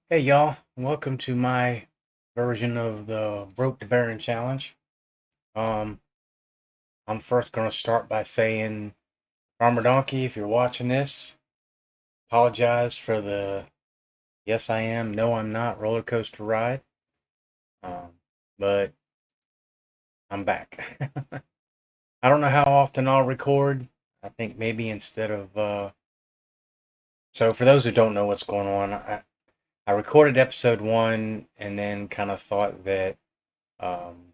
Hey y'all, welcome to my version of the Broke to Baron Challenge. Um, I'm first gonna start by saying, Farmer Donkey, if you're watching this, apologize for the yes I am, no I'm not roller coaster ride. Um, but I'm back. I don't know how often I'll record. I think maybe instead of so for those who don't know what's going on, I recorded episode one and then kind of thought that um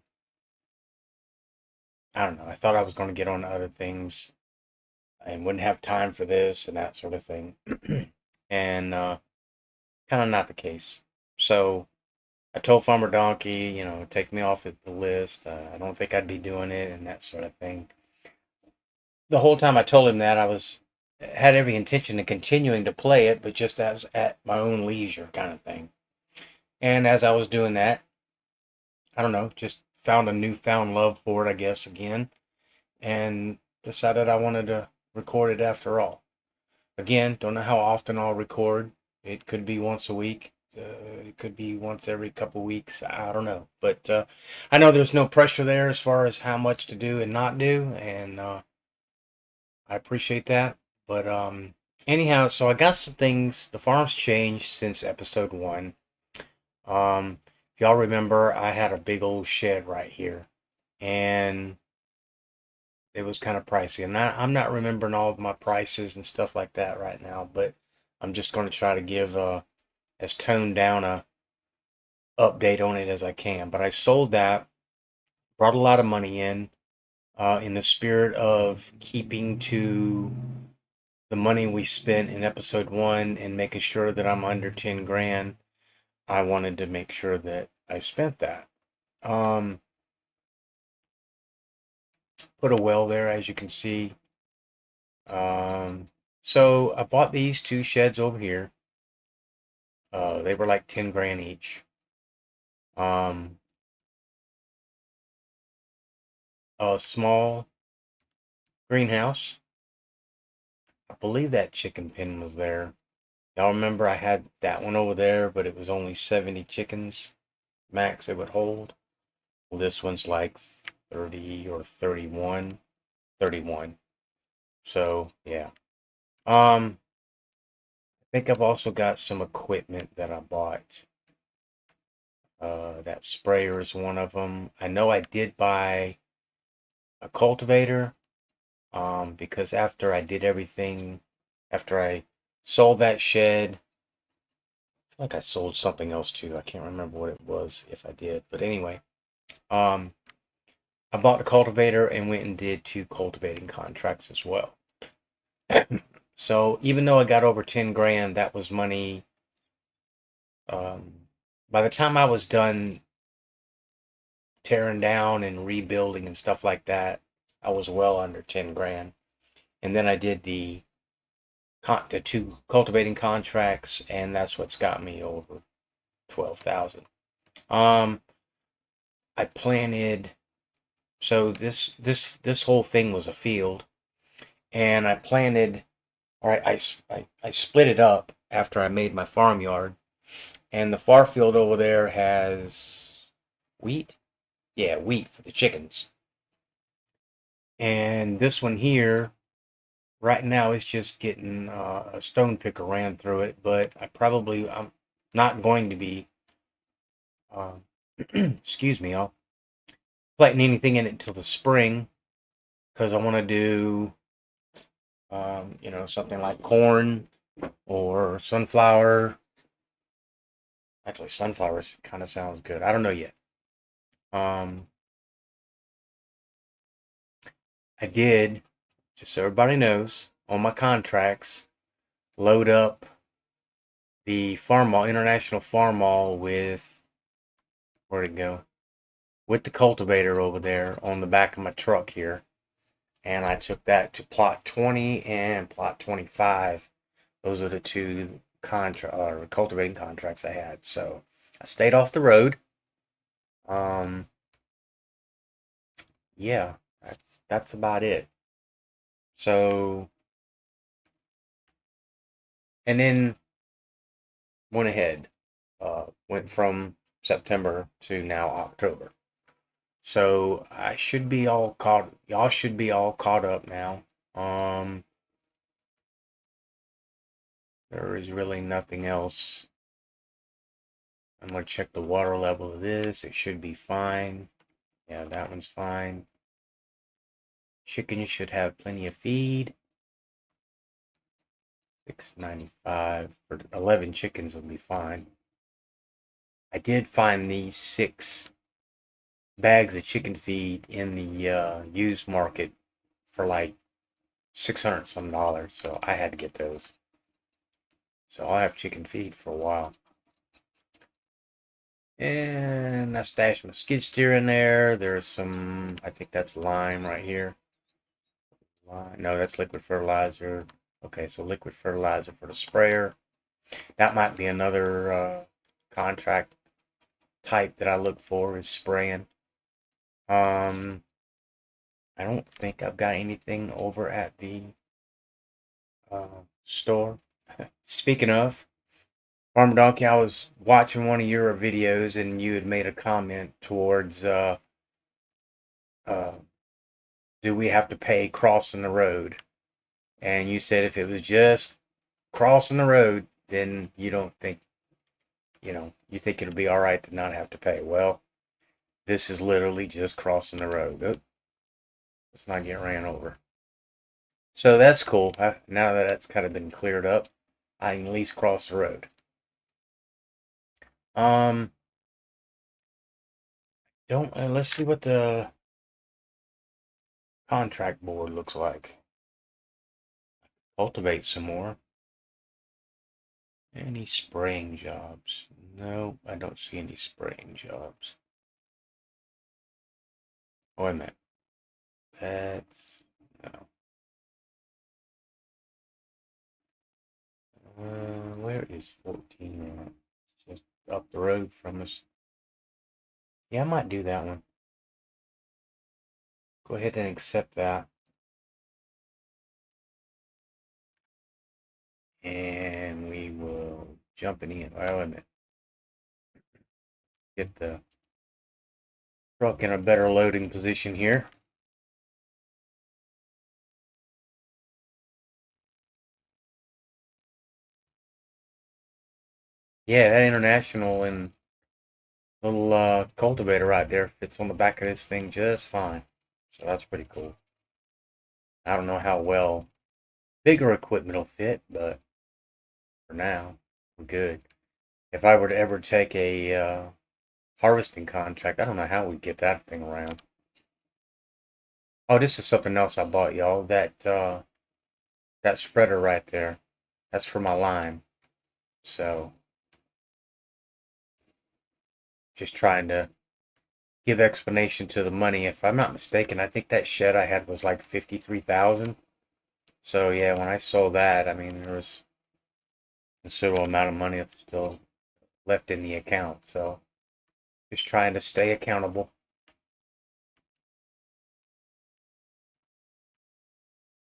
I don't know, I thought I was gonna get on to other things and wouldn't have time for this and that sort of thing. And kind of not the case. So I told Farmer Donkey, take me off the list. I don't think I'd be doing it and that sort of thing. The whole time I told him that, I was had every intention of continuing to play it, but just as at my own leisure kind of thing. And as I was doing that, I don't know, just found a newfound love for it, I guess, again, and decided I wanted to record it after all. Again, don't know how often I'll record. It could be once a week. It could be once every couple weeks. I don't know. But I know there's no pressure there as far as how much to do and not do. And I appreciate that. But anyhow, so I got some things. The farm's changed since episode one. If y'all remember, I had a big old shed right here. And it was kind of pricey. And I'm not remembering all of my prices and stuff like that right now, but I'm just going to try to give as toned down a update on it as I can. But I sold that, brought a lot of money in the spirit of keeping to the money we spent in episode one and making sure that I'm under 10 grand. I wanted to make sure that I spent that. Um, put a well there, as you can see. So I bought these two sheds over here. They were like 10 grand each. Um, a small greenhouse. I believe that chicken pen was there. Y'all remember I had that one over there, but it was only 70 chickens max it would hold. Well, this one's like 30 or 31. 31. So, yeah. I think I've also got some equipment that I bought. That sprayer is one of them. I know I did buy a cultivator because after I did everything, after I sold that shed, I feel like I sold something else too. I can't remember what it was if I did. But anyway, um, I bought the cultivator and went and did two cultivating contracts as well. So even though I got over 10 grand, that was money. By the time I was done tearing down and rebuilding and stuff like that, I was well under 10 grand. And then I did the two cultivating contracts, and that's what's got me over 12,000. Um, I planted so this whole thing was a field, and I planted. All right, I split it up after I made my farmyard, and the far field over there has wheat. Yeah, wheat for the chickens, and this one here right now is just getting a stone picker ran through it, but I'm not going to be. Uh, excuse me, I'll planting anything in it until the spring because I want to do something like corn or sunflower. Actually, sunflowers kind of sounds good. I don't know yet. Um, I did, just so everybody knows, on my contracts, load up the farm mall, international farm mall with, where'd it go? With the cultivator over there on the back of my truck here. And I took that to plot 20 and plot 25. Those are the two cultivating contracts I had. So I stayed off the road. Um, yeah, that's about it. So and then went ahead. went from September to now October. So I should be all caught. Y'all should be all caught up now. Um, there is really nothing else. I'm gonna check the water level of this. It should be fine. Yeah, that one's fine. Chickens should have plenty of feed. 6.95 for 11 chickens will be fine. I did find these 6 bags of chicken feed in the used market for like $600 some, so I had to get those. So I'll have chicken feed for a while. And I stashed my skid steer in there. There's some, I think that's lime right here. No, that's liquid fertilizer. Okay, so liquid fertilizer for the sprayer. That might be another contract type that I look for, is spraying. I don't think I've got anything over at the store. Speaking of, Farmer Donkey, I was watching one of your videos and you had made a comment towards uh, do we have to pay crossing the road? And you said if it was just crossing the road, then you don't think, you think it'll be all right to not have to pay. Well, this is literally just crossing the road. Oh, let's not get ran over. So that's cool. Now that that's kind of been cleared up, I can at least cross the road. Um, don't let's see what the contract board looks like. Cultivate some more. Any spraying jobs? No, I don't see any spraying jobs. Oh, wait a minute. That's no. Where is 14 at? It's just up the road from us. Yeah, I might do that one. Go ahead and accept that. And we will jump in. Well, wait a minute. Get the truck in a better loading position here. Yeah, that international and little cultivator right there fits on the back of this thing just fine. So that's pretty cool. I don't know how well bigger equipment will fit, but for now, we're good. If I were to ever take a harvesting contract, I don't know how we'd get that thing around. Oh, this is something else I bought, y'all. That spreader right there. That's for my lime. So just trying to give explanation to the money. If I'm not mistaken, I think that shed I had was like 53,000. So yeah, when I sold that, I mean there was a considerable amount of money that's still left in the account. So just trying to stay accountable.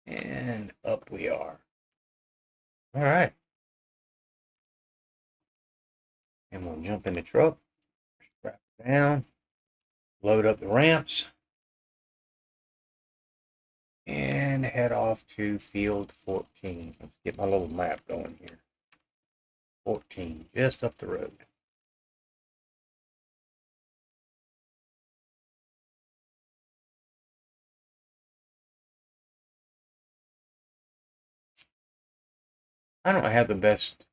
And up we are. All right. And we'll jump in the truck, strap it down, load up the ramps, and head off to field 14. Let's get my little map going here. 14, just up the road. I don't have the best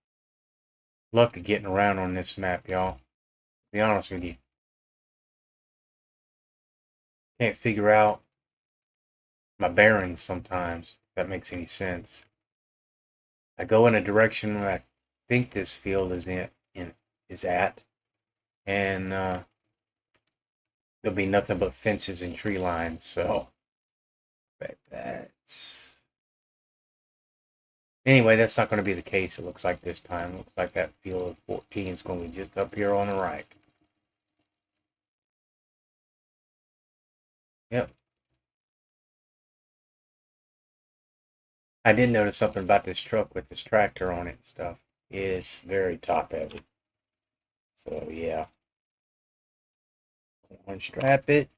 luck of getting around on this map, y'all. To be honest with you. Can't figure out my bearings sometimes, if that makes any sense. I go in a direction where I think this field is at, and there'll be nothing but fences and tree lines. So, but that's anyway. That's not going to be the case. It looks like this time. It looks like that field of 14 is going to be just up here on the right. Yep. I did notice something about this truck with this tractor on it and stuff. It's very top heavy. So yeah, unstrap it,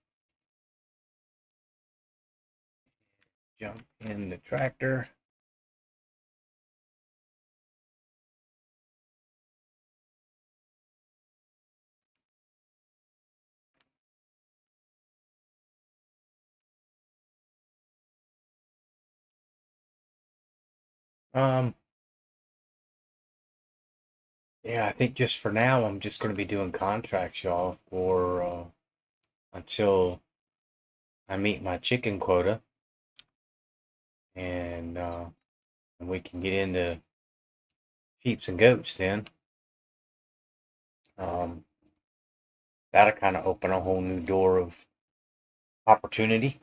jump in the tractor. Um, yeah, I think just for now, I'm just going to be doing contracts, y'all, for until I meet my chicken quota, and we can get into sheeps and goats then. Um, that'll kind of open a whole new door of opportunity.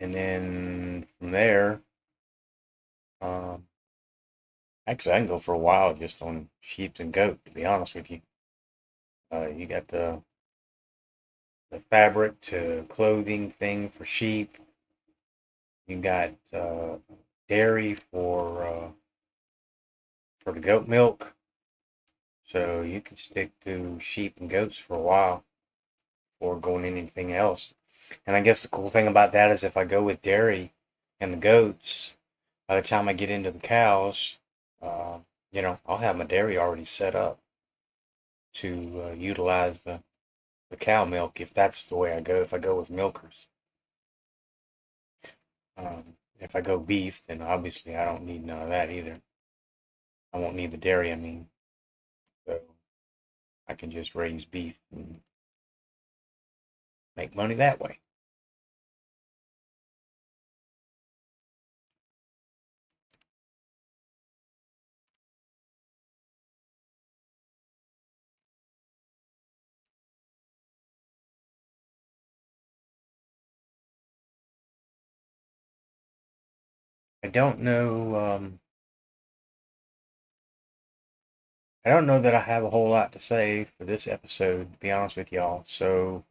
And then from there, um, actually, I can go for a while just on sheep and goat, to be honest with you. You got the fabric to clothing thing for sheep. You got dairy for the goat milk. So you can stick to sheep and goats for a while before going anything else. And I guess the cool thing about that is if I go with dairy and the goats, by the time I get into the cows, uh, I'll have my dairy already set up to utilize the cow milk if that's the way I go, if I go with milkers. If I go beef, then obviously I don't need none of that either. I won't need the dairy, I mean. So I can just raise beef and make money that way. I don't know. I don't know that I have a whole lot to say for this episode, to be honest with y'all. So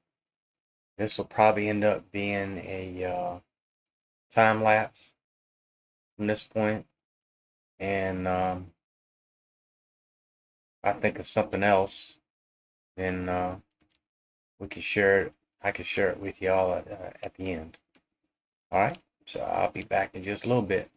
this will probably end up being a time lapse from this point, and I think of something else, then we can share it. I can share it with y'all at the end. All right. So I'll be back in just a little bit.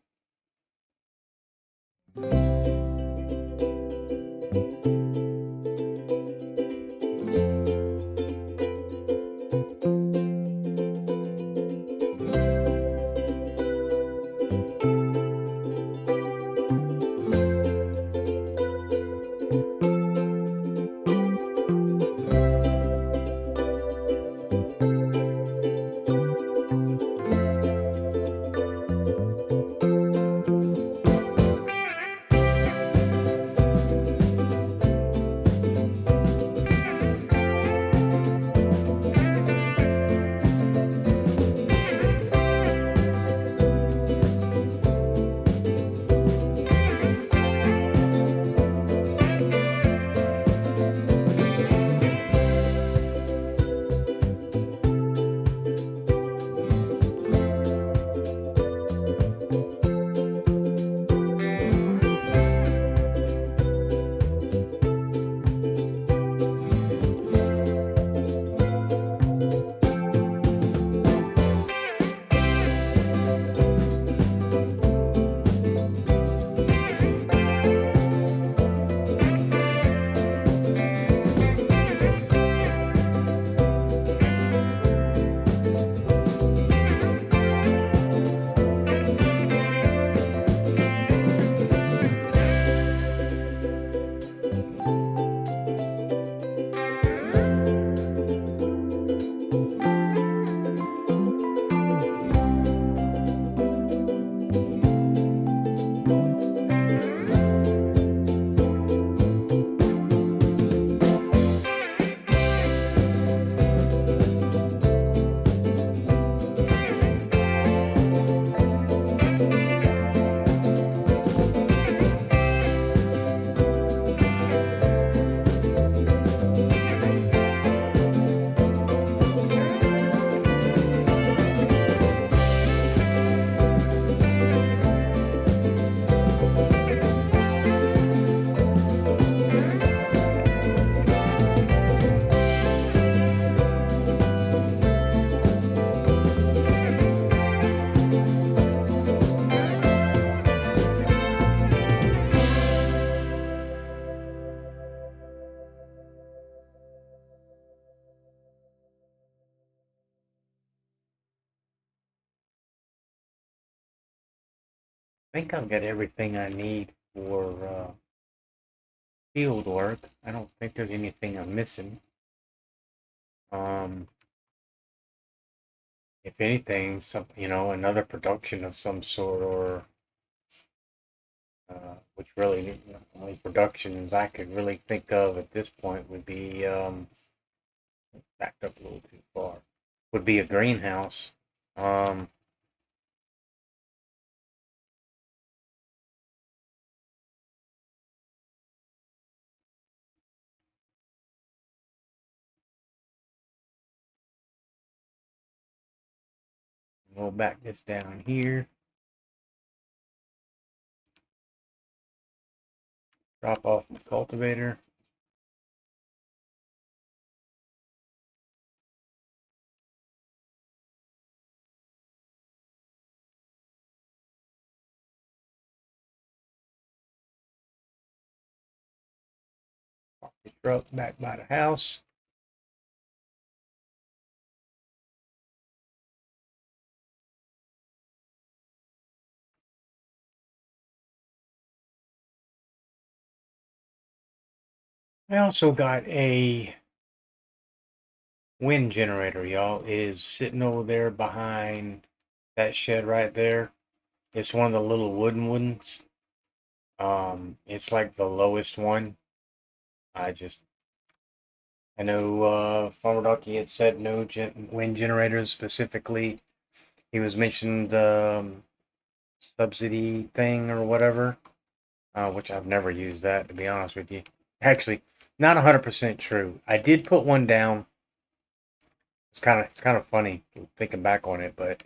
think I've got everything I need for field work. I don't think there's anything I'm missing. Um, if anything, some another production of some sort, or which really the only productions I could really think of at this point would be backed up a little too far. Would be a greenhouse. Um, we'll back this down here. Drop off the cultivator. Park the truck back by the house. I also got a wind generator, y'all. It is sitting over there behind that shed right there. It's one of the little wooden ones. It's like the lowest one. I just I know Farmer Ducky had said no wind generators specifically. He was mentioning the subsidy thing or whatever, which I've never used that, to be honest with you. Actually, not 100% true. I did put one down. It's kind of funny thinking back on it, but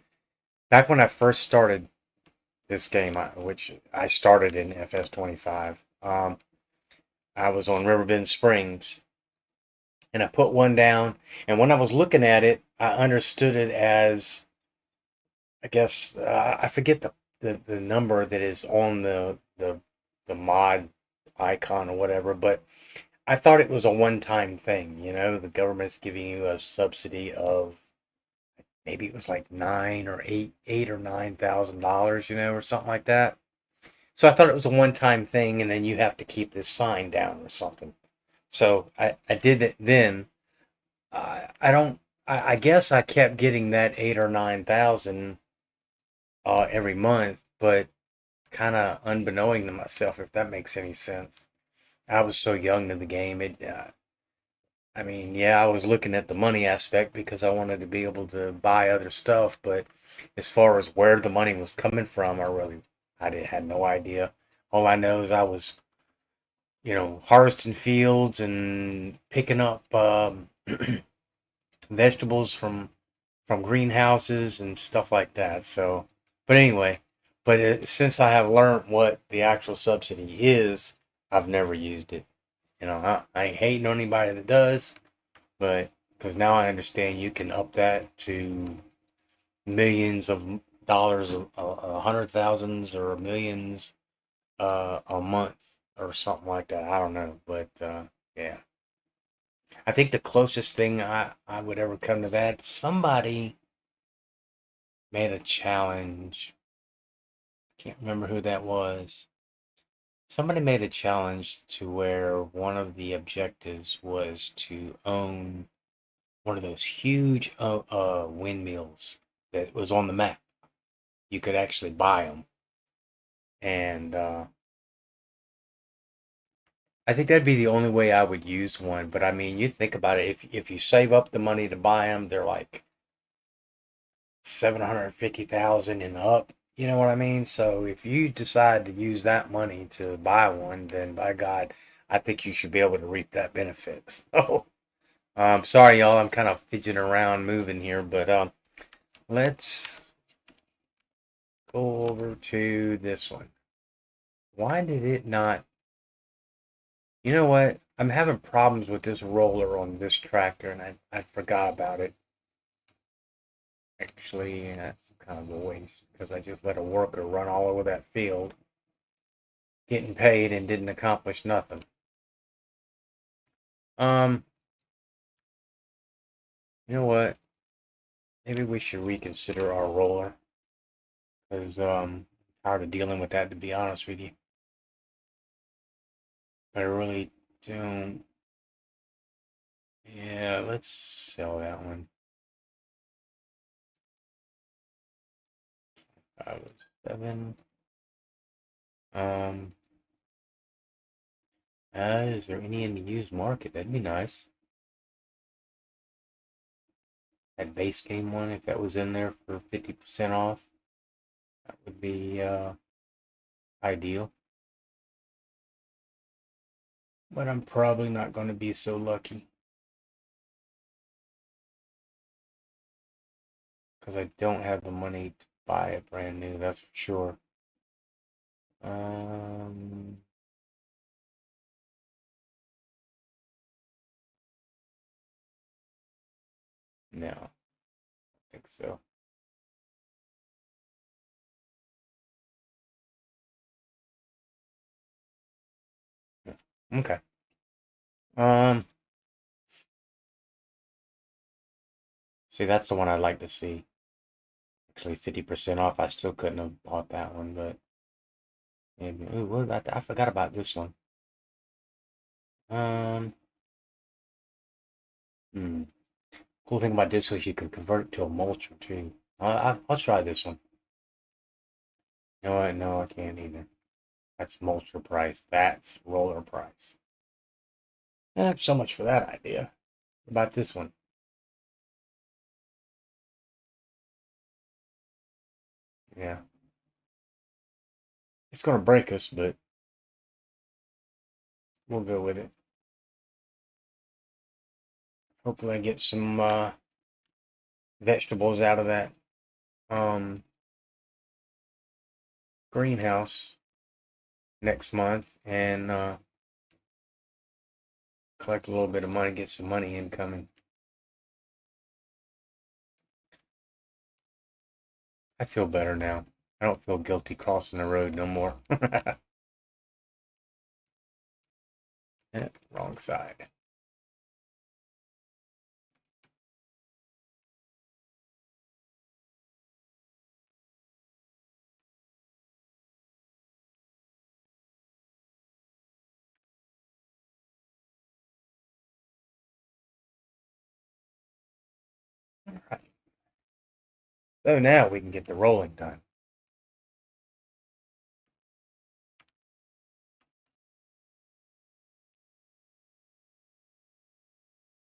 back when I first started this game, which I started in FS25, I was on Riverbend Springs, and I put one down. And when I was looking at it, I understood it as, I guess, I forget the number that is on the mod icon or whatever, but I thought it was a one-time thing. The government's giving you a subsidy of maybe it was like $8 or $9,000, or something like that. So I thought it was a one-time thing, and then you have to keep this sign down or something. So I did it then. I don't. I guess I kept getting that 8 or 9 thousand every month, but kind of unbeknowing to myself, if that makes any sense. I was so young to the game. I mean, yeah, I was looking at the money aspect because I wanted to be able to buy other stuff, but as far as where the money was coming from, had no idea. All I know is I was, harvesting fields and picking up vegetables from greenhouses and stuff like that. So, but anyway, since I have learned what the actual subsidy is, I've never used it. I ain't hating on anybody that does, but because now I understand you can up that to millions of dollars, a hundred thousands or millions a month or something like that. I don't know, but yeah, I think the closest thing I would ever come to that, somebody made a challenge. I can't remember who that was. Somebody made a challenge to where one of the objectives was to own one of those huge windmills that was on the map. You could actually buy them, and I think that'd be the only way I would use one. But I mean, you think about it. If you save up the money to buy them, they're like 750,000 and up. You know what I mean? So if you decide to use that money to buy one, then by God, I think you should be able to reap that benefit. So, sorry, y'all. I'm kind of fidgeting around, moving here, but let's go over to this one. Why did it not? You know what? I'm having problems with this roller on this tractor, and I forgot about it. Actually, that's kind of a waste because I just let a worker run all over that field, getting paid and didn't accomplish nothing. Um, you know what? Maybe we should reconsider our roller because tired of dealing with that, to be honest with you. But I really don't. Yeah, let's sell that one. 507. Um, is there any in the used market? That'd be nice. That base game one, if that was in there for 50% off, that would be ideal. But I'm probably not going to be so lucky because I don't have the money to buy it brand new, that's for sure. Um, no, I think so. Yeah. Okay. Um, see, that's the one I'd like to see. Actually, 50% off. I still couldn't have bought that one, but maybe. Ooh, what about that? I forgot about this one. Um, hmm. Cool thing about this is you can convert it to a mulcher too. I'll try this one. You know what? No, I can't either. That's mulcher price. That's roller price. So much for that idea. What about this one? Yeah, it's gonna break us, but we'll go with it. Hopefully, I get some vegetables out of that um, greenhouse next month and collect a little bit of money, get some money incoming. I feel better now. I don't feel guilty crossing the road no more. Yeah, wrong side. All right. So now we can get the rolling done.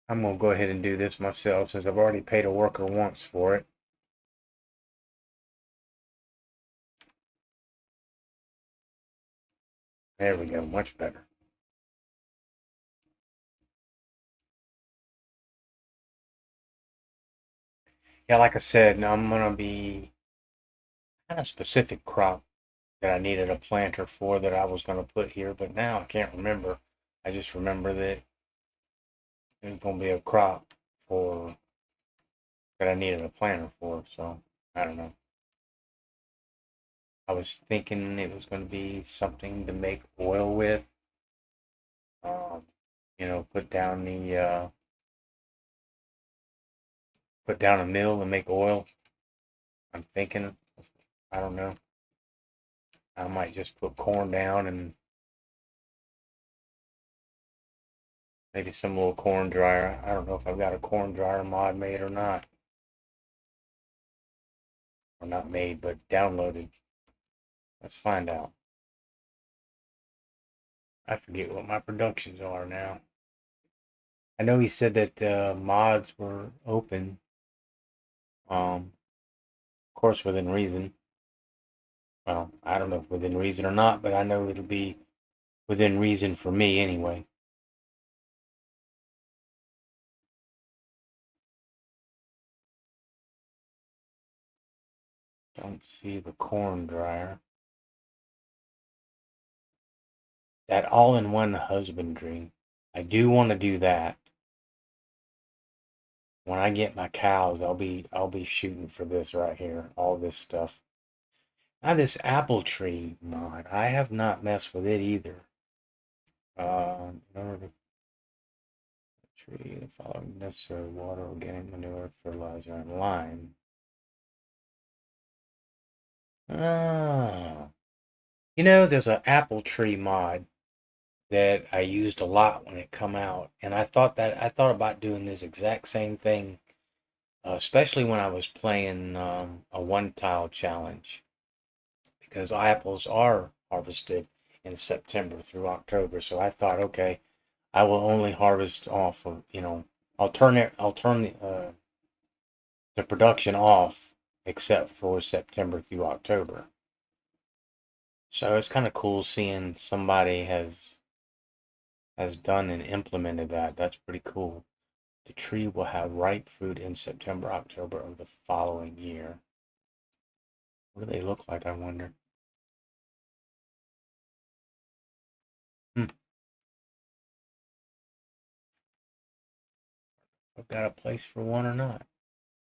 I'm gonna go ahead and do this myself since I've already paid a worker once for it. There we go, much better. Yeah, like I said, now I'm gonna be kind of specific crop that I needed a planter for that I was gonna put here, but now I can't remember. I just remember that there's gonna be a crop for that I needed a planter for, so I don't know. I was thinking it was gonna be something to make oil with. Um, put down the put down a mill and make oil. I'm thinking, I don't know. I might just put corn down and maybe some little corn dryer. I don't know if I've got a corn dryer mod made or not. Or not made, but downloaded. Let's find out. I forget what my productions are now. I know he said that mods were open. Of course, within reason. Well, I don't know if within reason or not, but I know it'll be within reason for me anyway. Don't see the corn dryer. That all-in-one husbandry. I do want to do that. When I get my cows, I'll be shooting for this right here. All this stuff. Now this apple tree mod, I have not messed with it either. In order to tree the following necessary water, organic manure, fertilizer, and lime. Ah, you know, there's an apple tree mod that I used a lot when it come out, and I thought about doing this exact same thing, especially when I was playing a one tile challenge, because apples are harvested in September through October. So I thought, okay, I will only harvest off of, I'll turn the production off except for September through October. So it's kind of cool seeing somebody has done and implemented that. That's pretty cool. The tree will have ripe fruit in September, October of the following year. What do they look like, I wonder? Hmm, I've got a place for one or not.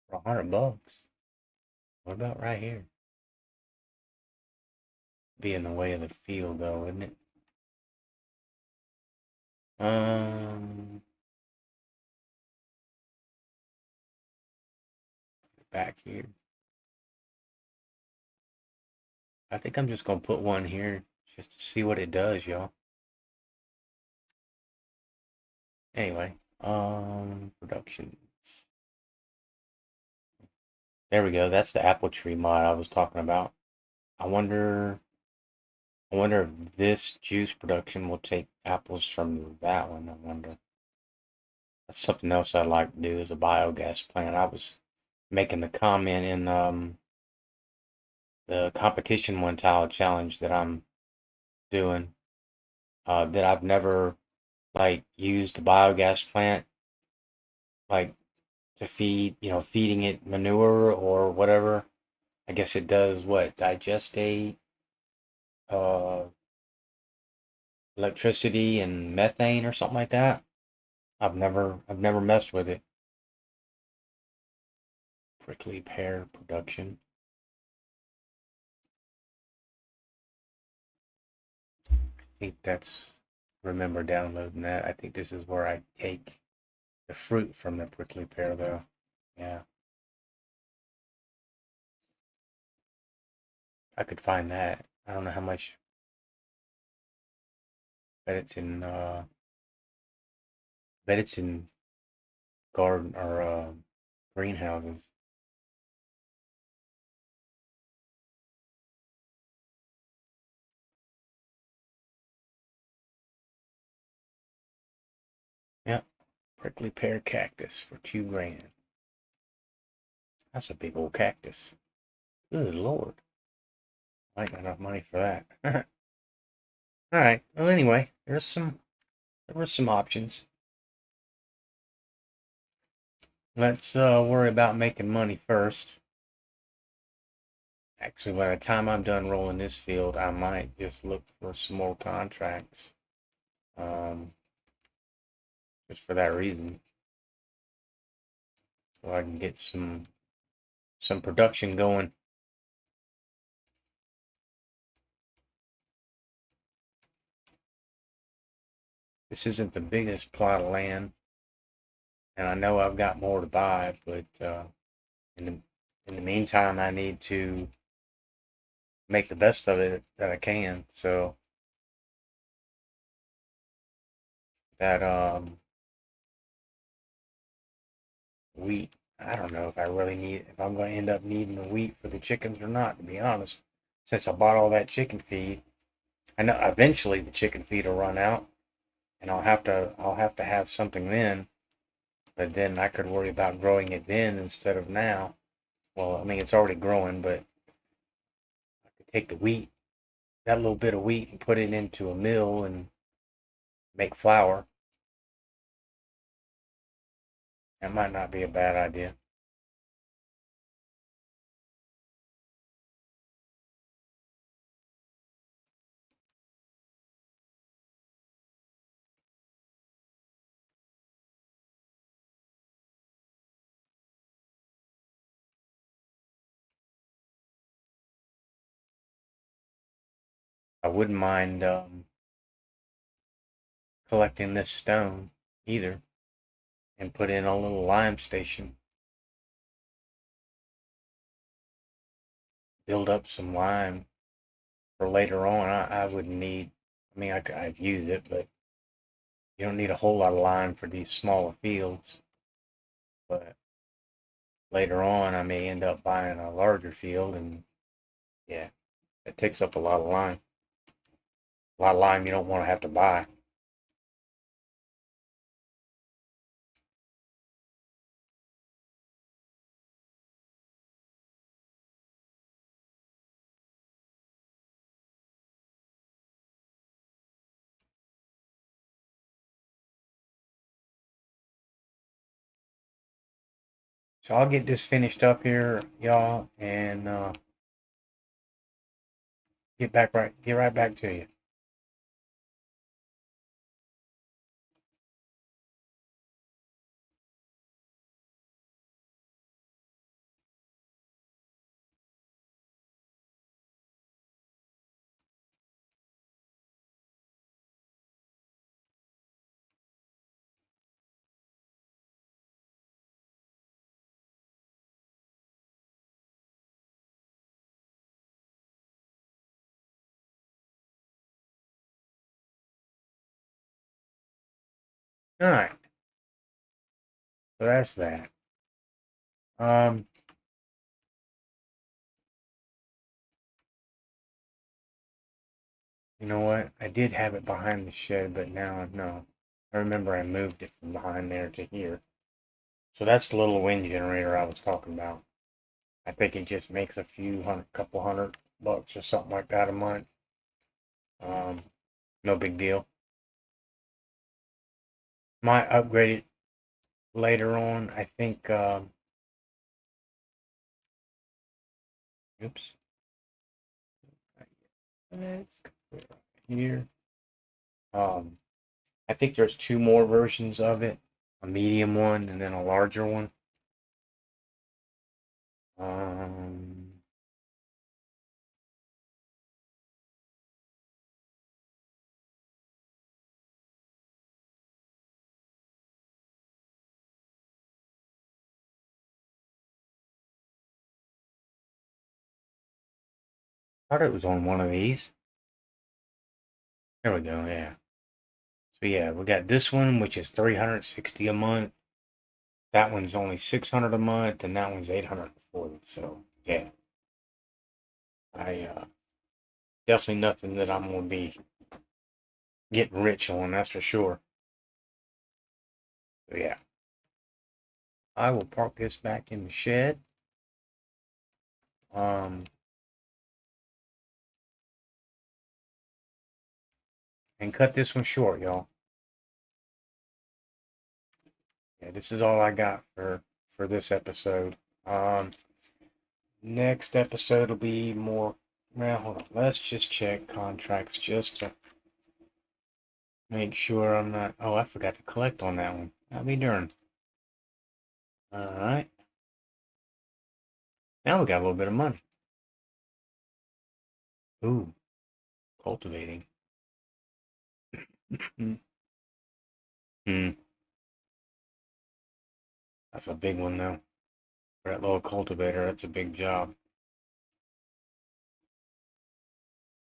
For $100. What about right here? Be in the way of the field though, wouldn't it? Um, Back here. I think I'm just gonna put one here just to see what it does, y'all. Anyway, productions. There we go. That's the apple tree mod I was talking about. I wonder, I wonder if this juice production will take apples from that one. I wonder. That's something else I'd like to do is a biogas plant. I was making the comment in the competition one tile challenge that I'm doing that I've never like used the biogas plant like to feed, feeding it manure or whatever. I guess it does what digestate uh, electricity and methane or something like that. I've never messed with it. Prickly pear production. I think that's remember downloading that. I think this is where I take the fruit from the prickly pear though. Yeah, I could find that. I don't know how much, but bet it's in garden or greenhouses. Yep, prickly pear cactus for 2 grand. That's a big old cactus. Good lord, I ain't got enough money for that. All right. Well, anyway, there were some options. Let's worry about making money first. Actually, by the time I'm done rolling this field, I might just look for some more contracts. Um, just for that reason, so I can get some production going. This isn't the biggest plot of land, and I know I've got more to buy, but in the in the meantime, I need to make the best of it that I can. So that wheat, I don't know if I really need if I'm going to end up needing the wheat for the chickens or not. To be honest, since I bought all that chicken feed, I know eventually the chicken feed will run out, and I'll have to have something then. But then I could worry about growing it then instead of now. Well, I mean it's already growing, but I could take the wheat, that little bit of wheat, and put it into a mill and make flour. That might not be a bad idea. I wouldn't mind collecting this stone either and put in a little lime station. build up some lime for later on. I wouldn't need, I mean, I'd use it, but you don't need a whole lot of lime for these smaller fields. But later on, I may end up buying a larger field, and yeah, it takes up a lot of lime. A lot of lime you don't want to have to buy. So I'll get this finished up here, y'all, and get right back to you. All right, so that's that. Um, you know what? I did have it behind the shed, but now no. I remember I moved it from behind there to here. So that's the little wind generator I was talking about. I think it just makes a couple $100 or something like that a month. Um, no big deal. Might upgrade it later on. I think. Oops. Let's go here. Um, I think there's two more versions of it, a medium one and then a larger one. Um, thought it was on one of these. There we go. Yeah. So yeah, we got this one, which is 360 a month. That one's only 600 a month, and that one's 840. So yeah, I definitely nothing that I'm gonna be getting rich on. That's for sure. So yeah, I will park this back in the shed. Um, and cut this one short, y'all. Yeah, this is all I got for this episode. Next episode will be more. Well, hold on. Let's just check contracts just to make sure I'm not. Oh, I forgot to collect on that one. I'll be darned. All right. Now we got a little bit of money. Ooh, cultivating. Hmm. That's a big one though. For that little cultivator, that's a big job.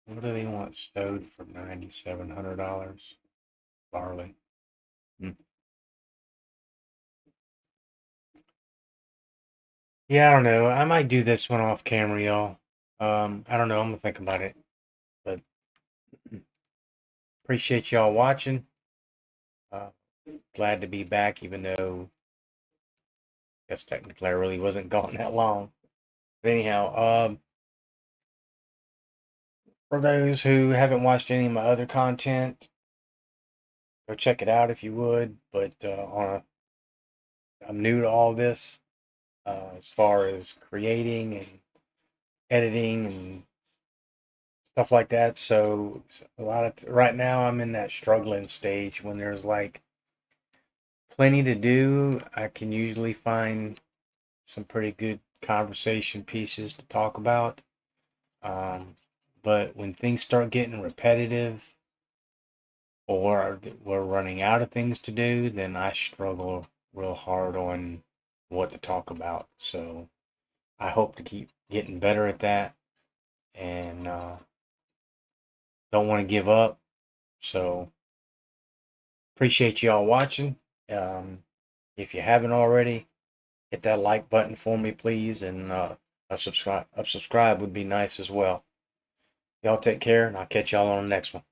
What do they want stowed for $9,700? Barley. Hmm. Yeah, I don't know. I might do this one off camera, y'all. I don't know. I'm gonna think about it. But appreciate y'all watching. Uh, glad to be back, even though I guess technically I really wasn't gone that long. But anyhow, for those who haven't watched any of my other content, go check it out if you would. But I'm new to all this as far as creating and editing and stuff like that. So a lot of right now I'm in that struggling stage when there's like plenty to do. I can usually find some pretty good conversation pieces to talk about. Um, but when things start getting repetitive or we're running out of things to do, then I struggle real hard on what to talk about. So I hope to keep getting better at that. and don't want to give up. So appreciate y'all watching. If you haven't already, hit that like button for me, please, and a subscribe would be nice as well. Y'all take care, and I'll catch y'all on the next one.